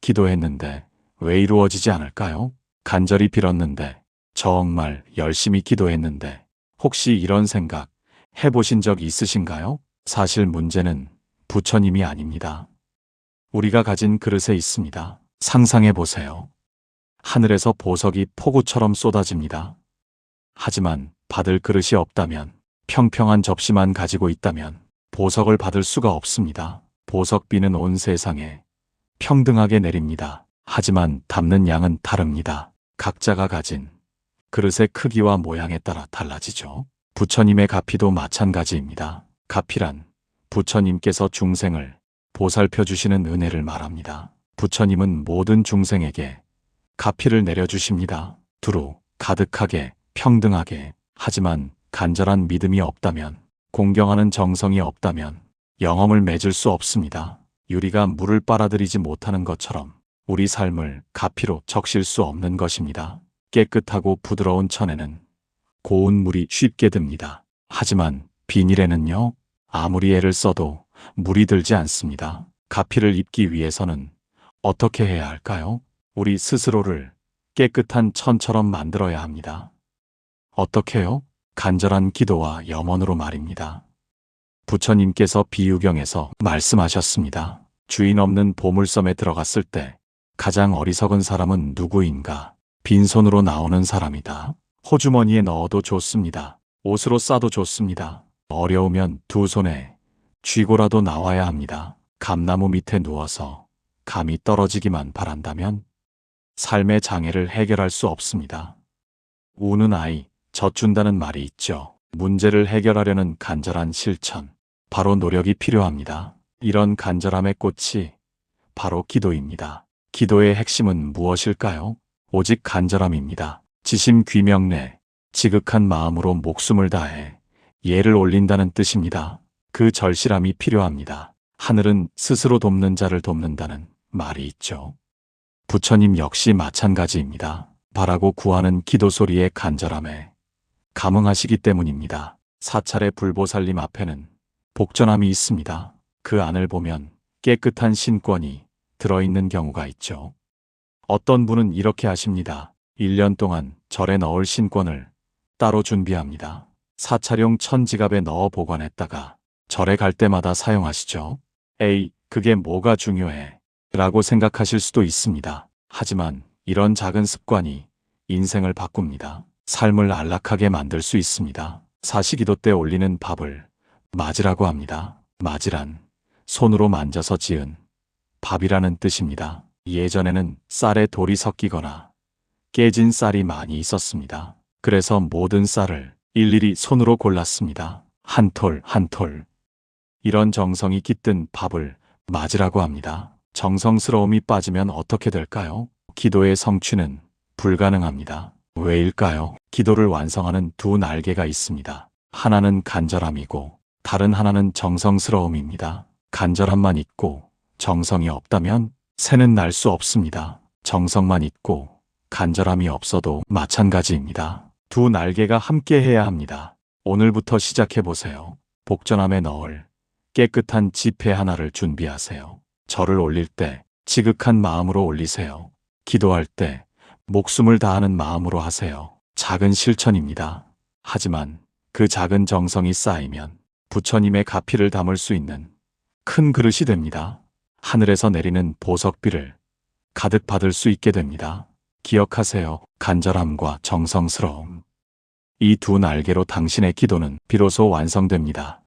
기도했는데 왜 이루어지지 않을까요? 간절히 빌었는데, 정말 열심히 기도했는데, 혹시 이런 생각 해보신 적 있으신가요? 사실 문제는 부처님이 아닙니다. 우리가 가진 그릇에 있습니다. 상상해 보세요. 하늘에서 보석이 폭우처럼 쏟아집니다. 하지만 받을 그릇이 없다면, 평평한 접시만 가지고 있다면 보석을 받을 수가 없습니다. 보석비는 온 세상에 평등하게 내립니다. 하지만 담는 양은 다릅니다. 각자가 가진 그릇의 크기와 모양에 따라 달라지죠. 부처님의 가피도 마찬가지입니다. 가피란 부처님께서 중생을 보살펴 주시는 은혜를 말합니다. 부처님은 모든 중생에게 가피를 내려주십니다. 두루, 가득하게, 평등하게. 하지만 간절한 믿음이 없다면, 공경하는 정성이 없다면 영험을 맺을 수 없습니다. 유리가 물을 빨아들이지 못하는 것처럼 우리 삶을 가피로 적실 수 없는 것입니다. 깨끗하고 부드러운 천에는 고운 물이 쉽게 듭니다. 하지만 비닐에는요, 아무리 애를 써도 물이 들지 않습니다. 가피를 입기 위해서는 어떻게 해야 할까요? 우리 스스로를 깨끗한 천처럼 만들어야 합니다. 어떻게요? 간절한 기도와 염원으로 말입니다. 부처님께서 비유경에서 말씀하셨습니다. 주인 없는 보물섬에 들어갔을 때 가장 어리석은 사람은 누구인가? 빈손으로 나오는 사람이다. 호주머니에 넣어도 좋습니다. 옷으로 싸도 좋습니다. 어려우면 두 손에 쥐고라도 나와야 합니다. 감나무 밑에 누워서 감이 떨어지기만 바란다면 삶의 장애를 해결할 수 없습니다. 우는 아이 젖준다는 말이 있죠. 문제를 해결하려는 간절한 실천, 바로 노력이 필요합니다. 이런 간절함의 꽃이 바로 기도입니다. 기도의 핵심은 무엇일까요? 오직 간절함입니다. 지심귀명래, 지극한 마음으로 목숨을 다해 예를 올린다는 뜻입니다. 그 절실함이 필요합니다. 하늘은 스스로 돕는 자를 돕는다는 말이 있죠. 부처님 역시 마찬가지입니다. 바라고 구하는 기도 소리의 간절함에 감응하시기 때문입니다. 사찰의 불보살님 앞에는 복전함이 있습니다. 그 안을 보면 깨끗한 신권이 들어있는 경우가 있죠. 어떤 분은 이렇게 하십니다. 1년 동안 절에 넣을 신권을 따로 준비합니다. 사찰용 천지갑에 넣어 보관했다가 절에 갈 때마다 사용하시죠. 에이, 그게 뭐가 중요해? 라고 생각하실 수도 있습니다. 하지만 이런 작은 습관이 인생을 바꿉니다. 삶을 안락하게 만들 수 있습니다. 사시기도 때 올리는 밥을 맞이라고 합니다. 맞이란 손으로 만져서 지은 밥이라는 뜻입니다. 예전에는 쌀에 돌이 섞이거나 깨진 쌀이 많이 있었습니다. 그래서 모든 쌀을 일일이 손으로 골랐습니다. 한 톨 한 톨. 이런 정성이 깃든 밥을 맞이라고 합니다. 정성스러움이 빠지면 어떻게 될까요? 기도의 성취는 불가능합니다. 왜일까요? 기도를 완성하는 두 날개가 있습니다. 하나는 간절함이고 다른 하나는 정성스러움입니다. 간절함만 있고 정성이 없다면 새는 날 수 없습니다. 정성만 있고 간절함이 없어도 마찬가지입니다. 두 날개가 함께 해야 합니다. 오늘부터 시작해보세요. 복전함에 넣을 깨끗한 지폐 하나를 준비하세요. 절을 올릴 때 지극한 마음으로 올리세요. 기도할 때 목숨을 다하는 마음으로 하세요. 작은 실천입니다. 하지만 그 작은 정성이 쌓이면 부처님의 가피를 담을 수 있는 큰 그릇이 됩니다. 하늘에서 내리는 보석비를 가득 받을 수 있게 됩니다. 기억하세요. 간절함과 정성스러움. 이 두 날개로 당신의 기도는 비로소 완성됩니다.